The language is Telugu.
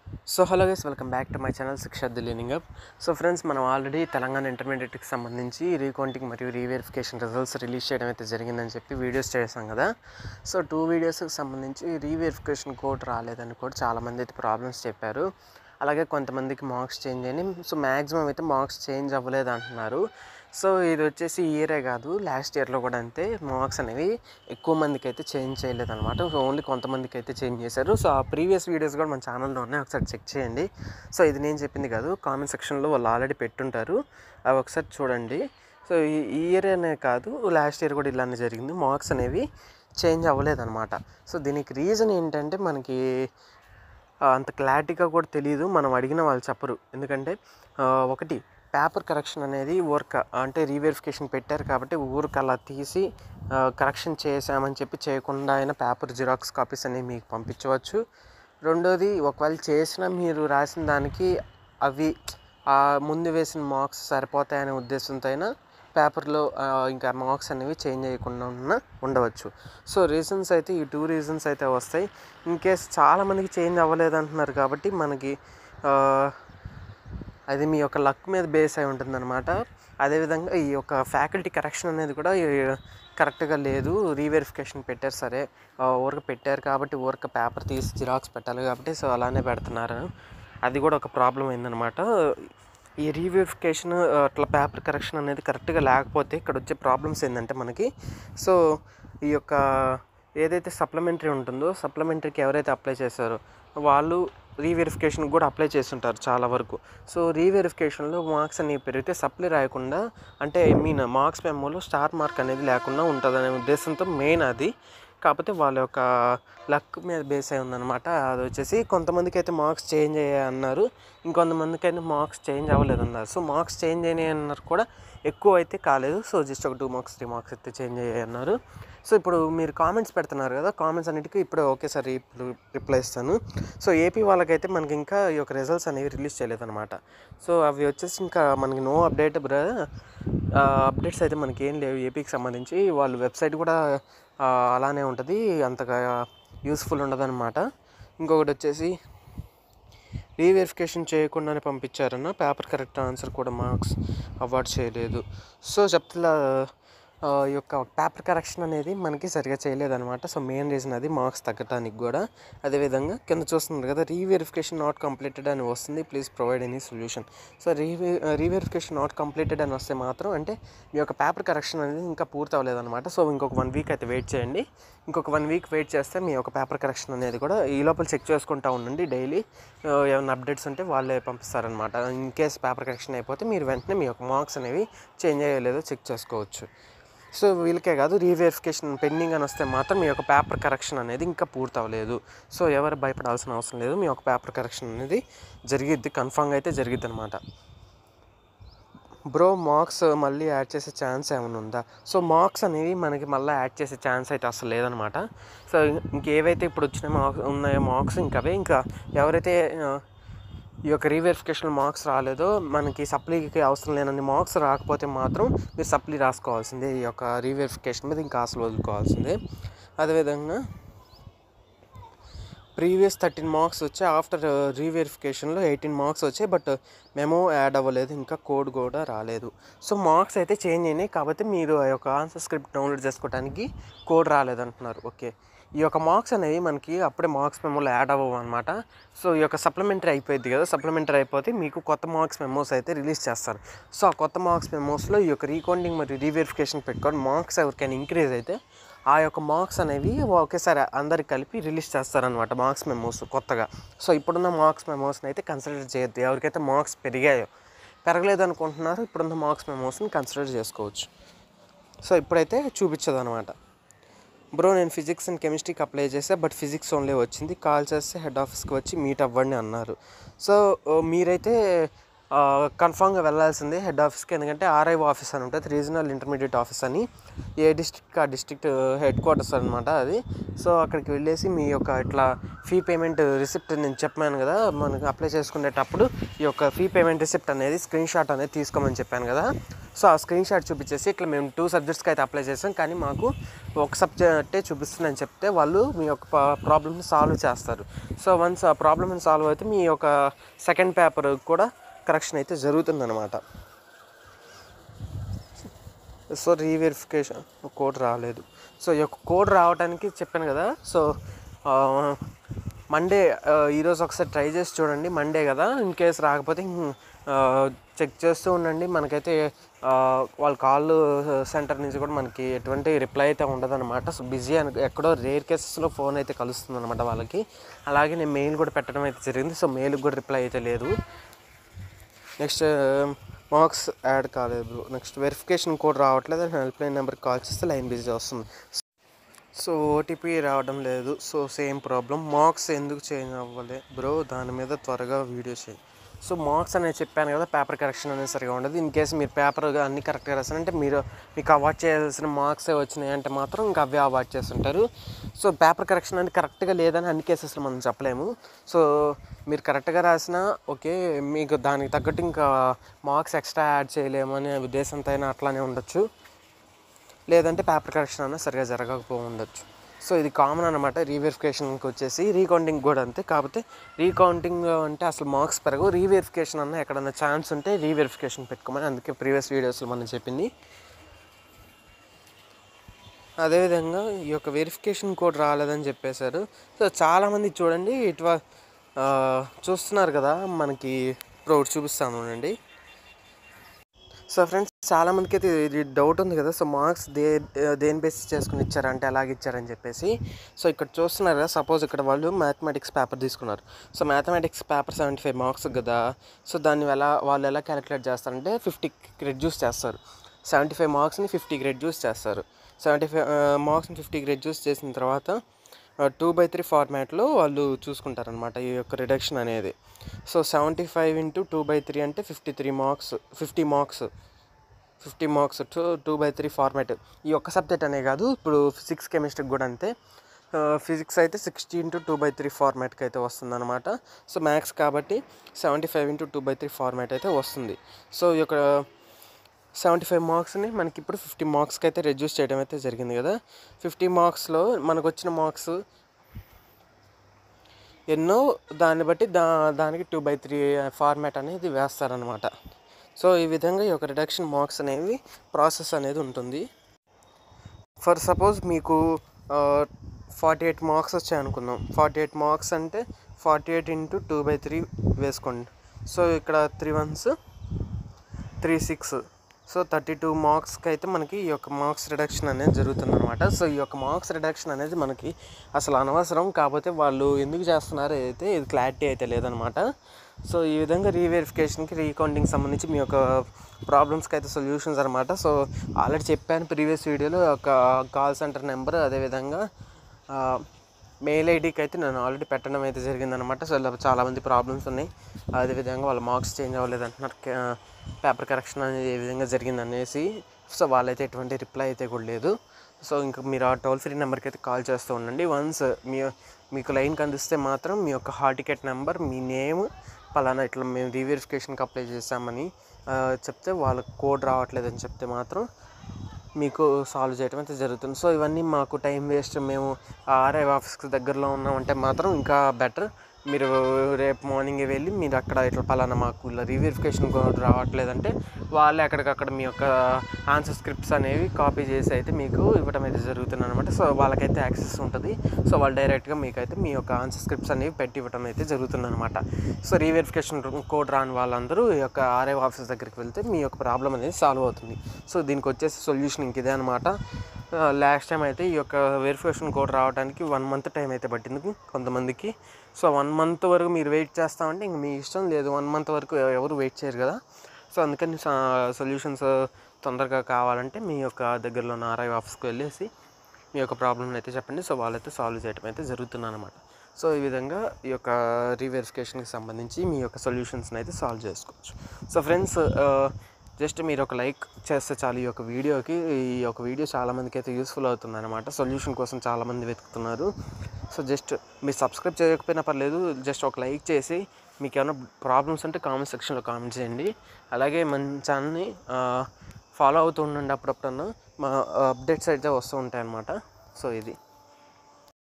So hello guys, welcome back to my channel Shiksha the learning app. So friends, మనం ఆల్రెడీ తెలంగాణ ఇంటర్మీడియట్కి సంబంధించి రీకౌంటింగ్ మరియు రీవెరిఫికేషన్ రిజల్ట్స్ రిలీజ్ చేయడం అయితే జరిగిందని చెప్పి వీడియోస్ చేసాం కదా. సో 2 వీడియోస్కి సంబంధించి రీవెరిఫికేషన్ కోడ్ రాలేదని కూడా చాలామంది అయితే ప్రాబ్లమ్స్ చెప్పారు. అలాగే కొంతమందికి మార్క్స్ చేంజ్ అయినాయి. సో మ్యాక్సిమం అయితే మార్క్స్ చేంజ్ అవ్వలేదు అంటున్నారు. సో ఇది వచ్చేసి ఈ ఇయరే కాదు, లాస్ట్ ఇయర్లో కూడా అంతే మార్క్స్ అనేవి ఎక్కువ మందికి అయితే చేంజ్ చేయలేదు అనమాట. సో ఓన్లీ కొంతమందికి అయితే చేంజ్ చేశారు. సో ఆ ప్రీవియస్ వీడియోస్ కూడా మన ఛానల్లో ఉన్నాయి, ఒకసారి చెక్ చేయండి. సో ఇది నేను చెప్పింది కాదు, కామెంట్ సెక్షన్లో వాళ్ళు ఆల్రెడీ పెట్టుంటారు, అవి ఒకసారి చూడండి. సో ఈ ఇయర్ అనే కాదు, లాస్ట్ ఇయర్ కూడా ఇలానే జరిగింది, మార్క్స్ అనేవి చేంజ్ అవ్వలేదు అనమాట. సో దీనికి రీజన్ ఏంటంటే మనకి అంత క్లారిటీగా కూడా తెలియదు, మనం అడిగిన వాళ్ళు చెప్పరు. ఎందుకంటే ఒకటి, పేపర్ కరెక్షన్ అనేది వర్క్ అంటే రీవెరిఫికేషన్ పెట్టారు కాబట్టి ఊరికి అలా తీసి కరెక్షన్ చేసామని చెప్పి చేయకుండా అయినా పేపర్ జిరాక్స్ కాపీస్ అనేవి మీకు పంపించవచ్చు. రెండోది, ఒకవేళ చేసినా మీరు రాసిన దానికి అవి ముందు వేసిన మార్క్స్ సరిపోతాయనే ఉద్దేశంతో అయినా పేపర్లో ఇంకా మార్క్స్ అనేవి చేంజ్ చేయకుండా ఉండవచ్చు. సో రీజన్స్ అయితే ఈ 2 రీజన్స్ అయితే వస్తాయి. ఇన్ కేస్ చాలామందికి చేంజ్ అవ్వలేదు అంటున్నారు కాబట్టి మనకి అది మీ యొక్క లక్ మీద బేస్ అయి ఉంటుందన్నమాట. అదేవిధంగా ఈ యొక్క ఫ్యాకల్టీ కరెక్షన్ అనేది కూడా కరెక్ట్గా లేదు. రీవెరిఫికేషన్ పెట్టారు, సరే ఊరికి పెట్టారు కాబట్టి ఊరికి పేపర్ తీసి జిరాక్స్ పెట్టాలి కాబట్టి సో అలానే పెడుతున్నారు. అది కూడా ఒక ప్రాబ్లం అయిందనమాట. ఈ రీవెరిఫికేషన్ అట్లా పేపర్ కరెక్షన్ అనేది కరెక్ట్గా లేకపోతే ఇక్కడ వచ్చే ప్రాబ్లమ్స్ ఏంటంటే మనకి, సో ఈ యొక్క ఏదైతే సప్లిమెంటరీ ఉంటుందో, సప్లిమెంటరీకి ఎవరైతే అప్లై చేశారో వాళ్ళు రీవెరిఫికేషన్కి కూడా అప్లై చేస్తుంటారు చాలా వరకు. సో రీవెరిఫికేషన్లో మార్క్స్ అనేవి పెరిగితే సప్లై రాయకుండా, అంటే మార్క్స్ మెమోలో స్టార్ మార్క్ అనేది లేకుండా ఉంటుందనే ఉద్దేశంతో మెయిన్ అది. కాకపోతే వాళ్ళ యొక్క లక్ మీద బేస్ అయి ఉందన్నమాట. అది వచ్చేసి కొంతమందికి అయితే మార్క్స్ చేంజ్ అయ్యాయి అన్నారు, ఇంకొంతమందికి అయితే మార్క్స్ చేంజ్ అవ్వలేదు అన్నారు. సో మార్క్స్ చేంజ్ అయినాయి అన్నారు కూడా ఎక్కువ అయితే కాలేదు. సో జస్ట్ ఒక 2 మార్క్స్ 3 మార్క్స్ అయితే చేంజ్ అయ్యాయి అన్నారు. సో ఇప్పుడు మీరు కామెంట్స్ పెడుతున్నారు కదా, కామెంట్స్ అన్నిటికీ ఇప్పుడు ఒకేసారి రిప్లై ఇస్తాను. సో ఏపీ వాళ్ళకైతే మనకి ఇంకా ఈ యొక్క రిజల్ట్స్ అనేవి రిలీజ్ చేయలేదన్నమాట. సో అవి వచ్చేసి ఇంకా మనకి నో అప్డేట్ అప్డేట్స్ అయితే మనకి ఏం లేవు ఏపీకి సంబంధించి. వాళ్ళ వెబ్సైట్ కూడా అలానే ఉంటుంది, అంతగా యూస్ఫుల్ ఉండదన్నమాట. ఇంకొకటి వచ్చేసి రీవెరిఫికేషన్ చేయకుండానే పంపించారన్న పేపర్ కరెక్ట్ ఆన్సర్ కూడా మార్క్స్ అవార్డ్ చేయలేదు. సో చెప్తా ఈ యొక్క పేపర్ కరెక్షన్ అనేది మనకి సరిగా చేయలేదన్నమాట. సో మెయిన్ రీజన్ అది మార్క్స్ తగ్గటానికి కూడా. అదేవిధంగా కింద చూస్తున్నారు కదా, రీవెరిఫికేషన్ నాట్ కంప్లీటెడ్ అని వస్తుంది, please provide any solution. So reverification not completed అని వస్తే మాత్రం అంటే మీ యొక్క పేపర్ కరెక్షన్ అనేది ఇంకా పూర్తి అవ్వలేదన్నమాట. సో ఇంకొక 1 వీక్ అయితే వెయిట్ చేయండి. ఇంకొక 1 వీక్ వెయిట్ చేస్తే మీ యొక్క పేపర్ కరెక్షన్ అనేది కూడా ఈ లోపల చెక్ చేసుకుంటూ ఉండండి. డైలీ ఏమైనా అప్డేట్స్ ఉంటే వాళ్ళే పంపిస్తారనమాట. ఇన్ కేస్ పేపర్ కరెక్షన్ అయిపోతే మీరు వెంటనే మీ యొక్క మార్క్స్ అనేవి చేంజ్ అయ్యలేదో చెక్ చేసుకోవచ్చు. సో వీళ్ళకే కాదు, రీవెరిఫికేషన్ పెండింగ్ అని వస్తే మాత్రం మీ యొక్క పేపర్ కరెక్షన్ అనేది ఇంకా పూర్తి అవ్వలేదు. సో ఎవరు భయపడాల్సిన అవసరం లేదు, మీ యొక్క పేపర్ కరెక్షన్ అనేది జరిగిద్ది, కన్ఫామ్గా అయితే జరిగిద్ది అనమాట. బ్రో, మార్క్స్ మళ్ళీ యాడ్ చేసే ఛాన్స్ ఏమైనా ఉందా? సో మార్క్స్ అనేవి మనకి మళ్ళీ యాడ్ చేసే ఛాన్స్ అయితే అసలు లేదనమాట. సో ఇంకేవైతే ఇప్పుడు వచ్చిన ఉన్నాయో మార్క్స్ ఇంకవే. ఇంకా ఎవరైతే ఈ యొక్క రీవెరిఫికేషన్ మార్క్స్ రాలేదో, మనకి సప్లీకి అవసరం లేనన్ని మార్క్స్ రాకపోతే మాత్రం మీరు సప్లీ రాసుకోవాల్సిందే. ఈ యొక్క రీవెరిఫికేషన్ మీద ఇంకా అసలు వదులుకోవాల్సిందే. అదేవిధంగా ప్రీవియస్ 13 మార్క్స్ వచ్చాయి, ఆఫ్టర్ రీవెరిఫికేషన్లో 18 మార్క్స్ వచ్చాయి, బట్ మెమో యాడ్ అవ్వలేదు, ఇంకా కోడ్ కూడా రాలేదు. సో మార్క్స్ అయితే చేంజ్ అయినాయి, కాబట్టి మీరు ఆ యొక్క ఆన్సర్ స్క్రిప్ట్ డౌన్లోడ్ చేసుకోవడానికి కోడ్ రాలేదంటున్నారు. ఓకే, ఈ యొక్క మార్క్స్ అనేవి మనకి అప్పుడే మార్క్స్ మెమోలో యాడ్ అవ్వవు అనమాట. సో ఈ యొక్క సప్లిమెంటరీ అయిపోయింది కదా, సప్లిమెంటరీ అయిపోతే మీకు కొత్త మార్క్స్ మెమోస్ అయితే రిలీజ్ చేస్తారు. సో ఆ కొత్త మార్క్స్ మెమోస్లో ఈ యొక్క రీకౌంటింగ్ మరియు రీవెరిఫికేషన్ పెట్టుకొని మార్క్స్ ఎవరికైనా ఇంక్రీజ్ అయితే ఆ యొక్క మార్క్స్ అనేవి ఒకేసారి అందరికి కలిపి రిలీజ్ చేస్తారనమాట, మార్క్స్ మెమోస్ కొత్తగా. సో ఇప్పుడున్న మార్క్స్ మెమోస్ని అయితే కన్సిడర్ చేయొద్దు. ఎవరికైతే మార్క్స్ పెరగలేదు అనుకుంటున్నారో ఇప్పుడున్న మార్క్స్ మెమోస్ని కన్సిడర్ చేసుకోవచ్చు. సో ఇప్పుడైతే చూపించదు అనమాట. బ్రో, నేను ఫిజిక్స్ అండ్ కెమిస్ట్రీకి అప్లై చేసా, బట్ ఫిజిక్స్ ఓన్లీ వచ్చింది, కాల్ చేస్తే హెడ్ ఆఫీస్కి వచ్చి మీట్ అవ్వండి అన్నారు. సో మీరైతే కన్ఫామ్గా వెళ్ళాల్సిందే హెడ్ ఆఫీస్కి, ఎందుకంటే ఆర్ఐఓ ఆఫీస్ అని ఉంటుంది, రీజనల్ ఇంటర్మీడియట్ ఆఫీస్ అని. ఏ డిస్ట్రిక్ట్ ఆ డిస్ట్రిక్ట్ హెడ్ క్వార్టర్స్ అనమాట అది. సో అక్కడికి వెళ్ళేసి మీ యొక్క ఇట్లా ఫీ పేమెంట్ రిసిప్ట్ నేను చెప్పాను కదా, మనకి అప్లై చేసుకునేటప్పుడు ఈ యొక్క ఫీ పేమెంట్ రిసిప్ట్ అనేది స్క్రీన్ షాట్ అనేది తీసుకోమని చెప్పాను కదా. సో ఆ స్క్రీన్ షాట్ చూపించేసి ఇట్లా మేము 2 సబ్జెక్ట్స్కి అయితే అప్లై చేసాం, కానీ మాకు ఒక సబ్జెక్టే చూపిస్తుందని చెప్తే వాళ్ళు మీ యొక్క ప్రాబ్లమ్ని సాల్వ్ చేస్తారు. సో వన్స్ ఆ ప్రాబ్లమ్ని సాల్వ్ అయితే మీ యొక్క సెకండ్ పేపర్ కూడా కరెక్షన్ అయితే జరుగుతుందన్నమాట. సో రీవెరిఫికేషన్ కోడ్ రాలేదు. సో ఈ యొక్క కోడ్ రావడానికి చెప్పాను కదా. సో మండే ఈరోజు ఒకసారి ట్రై చేసి చూడండి. మండే కదా, ఇన్ కేస్ రాకపోతే చెక్ చేస్తూ ఉండండి. మనకైతే వాళ్ళ కాల్ సెంటర్ నుంచి కూడా మనకి ఎటువంటి రిప్లై అయితే ఉండదన్నమాట. సో బిజీ అని ఎక్కడో రేర్ కేసెస్లో ఫోన్ అయితే కలుస్తుంది అనమాట వాళ్ళకి. అలాగే నేను మెయిల్ కూడా పెట్టడం అయితే జరిగింది. సో మెయిల్కి కూడా రిప్లై అయితే లేదు. నెక్స్ట్ మార్క్స్ యాడ్ కాలేదు. నెక్స్ట్ వెరిఫికేషన్ కోడ్ రావట్లేదు. హెల్ప్ లైన్ నెంబర్కి కాల్ చేస్తే లైన్ బిజీ వస్తుంది. సో ఓటీపీ రావడం లేదు. So same problem. మార్క్స్ ఎందుకు చేంజ్ అవ్వలే బ్రో, దాని మీద త్వరగా వీడియో చేయి. సో మార్క్స్ అనేది చెప్పాను కదా, పేపర్ కరెక్షన్ అనేది సరిగా ఉండదు. ఇన్ కేసు మీరు పేపర్ అన్నీ కరెక్ట్గా రాస్తారంటే మీకు అవాయిడ్ చేయాల్సిన మార్క్సే వచ్చినాయి అంటే మాత్రం ఇంకా అవే అవాయిడ్ చేస్తుంటారు. సో పేపర్ కరెక్షన్ అనేది కరెక్ట్గా లేదని అన్ని కేసెస్లో మనం చెప్పలేము. సో మీరు కరెక్ట్గా రాసినా ఓకే, మీకు దానికి తగ్గట్టు ఇంకా మార్క్స్ ఎక్స్ట్రా యాడ్ చేయలేము అనే ఉద్దేశంతో అయినా అట్లానే ఉండొచ్చు. లేదంటే పేపర్ కరెక్షన్ అన్నా సరిగా జరగకపో ఉండొచ్చు. సో ఇది కామన్ అనమాట. రీవెరిఫికేషన్కి వచ్చేసి రీకౌంటింగ్ కూడా అంతే. కాకపోతే రీకౌంటింగ్ అంటే అసలు మార్క్స్ పెరగవు. రీవెరిఫికేషన్ అన్న ఎక్కడన్నా ఛాన్స్ ఉంటే రీవెరిఫికేషన్ పెట్టుకోమని అందుకే ప్రీవియస్ వీడియోస్లో మనం చెప్పింది. అదేవిధంగా ఈ యొక్క వెరిఫికేషన్ కోడ్ రాలేదని చెప్పేశారు. సో చాలామంది చూడండి చూస్తున్నారు కదా, మనకి ఇప్పుడు చూపిస్తాను అండి. సో ఫ్రెండ్స్, చాలామందికి అయితే ఇది డౌట్ ఉంది కదా. సో మార్క్స్ దేని బేసిస్ చేసుకుని ఇచ్చారంటే అలాగే ఇచ్చారని చెప్పేసి. సో ఇక్కడ చూస్తున్నారు కదా, సపోజ్ ఇక్కడ వాళ్ళు మ్యాథమెటిక్స్ పేపర్ తీసుకున్నారు. సో మ్యాథమెటిక్స్ పేపర్ 75 మార్క్స్ కదా. సో దాన్ని వాళ్ళు ఎలా క్యాలిక్యులేట్ చేస్తారంటే 50కి రెడ్యూస్ చేస్తారు. 75 మార్క్స్ని 50కి రెడ్యూస్ చేస్తారు. 75 మార్క్స్ని 50కి రెడ్యూస్ చేసిన తర్వాత 2/3 ఫార్మాట్లో వాళ్ళు చూసుకుంటారనమాట ఈ యొక్క రిడక్షన్ అనేది. సో 75 × 2/3 అంటే 50 మార్క్స్ 2/3 ఫార్మాట్. ఈ ఒక్క సబ్జెక్ట్ అనే కాదు, ఇప్పుడు ఫిజిక్స్ కెమిస్ట్రీకి కూడా అంతే. ఫిజిక్స్ అయితే 60 × 2/3 ఫార్మాట్కి అయితే వస్తుంది అనమాట. సో మ్యాథ్స్ కాబట్టి 75 × 2/3 ఫార్మాట్ అయితే వస్తుంది. సో ఈ యొక్క 75 మార్క్స్ని మనకి ఇప్పుడు 50 మార్క్స్కి అయితే రెడ్యూస్ చేయడం అయితే జరిగింది కదా. 50 మార్క్స్లో మనకు వచ్చిన మార్క్స్ ఎన్నో దాన్ని బట్టి దానికి 2/3 ఫార్మాట్ అనేది వేస్తారనమాట. సో ఈ విధంగా ఈ యొక్క రిడక్షన్ మార్క్స్ అనేవి ప్రాసెస్ అనేది ఉంటుంది. ఫర్ సపోజ్ మీకు 48 మార్క్స్ వచ్చాయి అనుకుందాం. 48 మార్క్స్ అంటే 48 × 2/3 వేసుకోండి. సో ఇక్కడ 3 1s 3 6. సో 32 మార్క్స్కి అయితే మనకి ఈ యొక్క మార్క్స్ రిడక్షన్ అనేది జరుగుతుందన్నమాట. సో ఈ యొక్క మార్క్స్ రిడక్షన్ అనేది మనకి అసలు అనవసరం. కాకపోతే వాళ్ళు ఎందుకు చేస్తున్నారు అయితే ఇది క్లారిటీ అయితే లేదనమాట. సో ఈ విధంగా రీవెరిఫికేషన్కి రీకౌంటింగ్కి సంబంధించి మీ యొక్క ప్రాబ్లమ్స్కి అయితే సొల్యూషన్స్ అనమాట. సో ఆల్రెడీ చెప్పాను ప్రీవియస్ వీడియోలో ఒక కాల్ సెంటర్ నెంబర్, అదేవిధంగా మెయిల్ ఐడికి అయితే నేను ఆల్రెడీ పెట్టడం అయితే జరిగిందనమాట. సో ఇలా చాలామంది ప్రాబ్లమ్స్ ఉన్నాయి. అదేవిధంగా వాళ్ళ మార్క్స్ చేంజ్ అవ్వలేదు అంటున్నారు, పేపర్ కరెక్షన్ అనేది ఏ విధంగా జరిగింది అనేసి. సో వాళ్ళైతే ఎటువంటి రిప్లై అయితే కూడా లేదు. సో ఇంకా మీరు ఆ టోల్ ఫ్రీ నెంబర్కి అయితే కాల్ చేస్తూ ఉండండి. వన్స్ మీకు లైన్ కందిస్తే మాత్రం మీ యొక్క హాల్ టికెట్ నెంబర్, మీ నేమ్, పలానా ఇట్లా మేము రీవెరిఫికేషన్కి అప్లై చేసామని చెప్తే, వాళ్ళకి కోడ్ రావట్లేదని చెప్తే మాత్రం మీకు సాల్వ్ చేయడం అయితే జరుగుతుంది. సో ఇవన్నీ మాకు టైం వేస్ట్, మేము ఆర్ఐ ఆఫీస్కి దగ్గరలో ఉన్నామంటే మాత్రం ఇంకా బెటర్. మీరు రేపు మార్నింగే వెళ్ళి మీరు అక్కడ ఇట్లా పలానా మాకు ఇలా రీవెరిఫికేషన్ కోడ్ రావట్లేదంటే వాళ్ళే అక్కడికక్కడ మీ యొక్క ఆన్సర్ స్క్రిప్ట్స్ అనేవి కాపీ చేసి అయితే మీకు ఇవ్వడం అయితే జరుగుతుంది అనమాట. సో వాళ్ళకైతే యాక్సెస్ ఉంటుంది. సో వాళ్ళు డైరెక్ట్గా మీకైతే మీ యొక్క ఆన్సర్ స్క్రిప్ట్స్ అనేవి పెట్టి ఇవ్వడం అయితే జరుగుతుంది అనమాట. సో రీవెరిఫికేషన్ కోడ్ రాని వాళ్ళందరూ ఈ యొక్క ఆర్ఐ ఆఫీస్ దగ్గరికి వెళ్తే మీ యొక్క ప్రాబ్లం అనేది సాల్వ్ అవుతుంది. సో దీనికి వచ్చేసి సొల్యూషన్ ఇంక ఇదే అనమాట. లాస్ట్ టైం అయితే ఈ యొక్క వెరిఫికేషన్ కోడ్ రావడానికి 1 month టైం అయితే పట్టింది కొంతమందికి. సో 1 month వరకు మీరు వెయిట్ చేస్తామంటే ఇంక మీ ఇష్టం. లేదు 1 month వరకు ఎవరు వెయిట్ చేయరు కదా. సో అందుకని సొల్యూషన్స్ తొందరగా కావాలంటే మీ యొక్క దగ్గరలో ఉన్న ఆర్ఐ ఆఫీస్కి వెళ్ళేసి మీ యొక్క ప్రాబ్లమ్ని అయితే చెప్పండి. సో వాళ్ళైతే సాల్వ్ చేయడం అయితే జరుగుతుందన్నమాట. సో ఈ విధంగా ఈ యొక్క రీవెరిఫికేషన్కి సంబంధించి మీ యొక్క సొల్యూషన్స్ని అయితే సాల్వ్ చేసుకోవచ్చు. సో ఫ్రెండ్స్, జస్ట్ మీరు ఒక లైక్ చేస్తే చాలు ఈ యొక్క వీడియోకి. ఈ యొక్క వీడియో చాలామందికి అయితే యూస్ఫుల్ అవుతుంది అనమాట. సొల్యూషన్ కోసం చాలామంది వెతుకుతున్నారు. సో జస్ట్ మీరు సబ్స్క్రైబ్ చేయకపోయినా పర్లేదు, జస్ట్ ఒక లైక్ చేసి మీకు ఏమైనా ప్రాబ్లమ్స్ ఉంటే కామెంట్ సెక్షన్లో కామెంట్ చేయండి. అలాగే మన ఛానల్ని ఫాలో అవుతూ ఉండండి. అప్పుడప్పుడు మా అప్డేట్స్ అయితే వస్తూ ఉంటాయి అన్నమాట. సో ఇది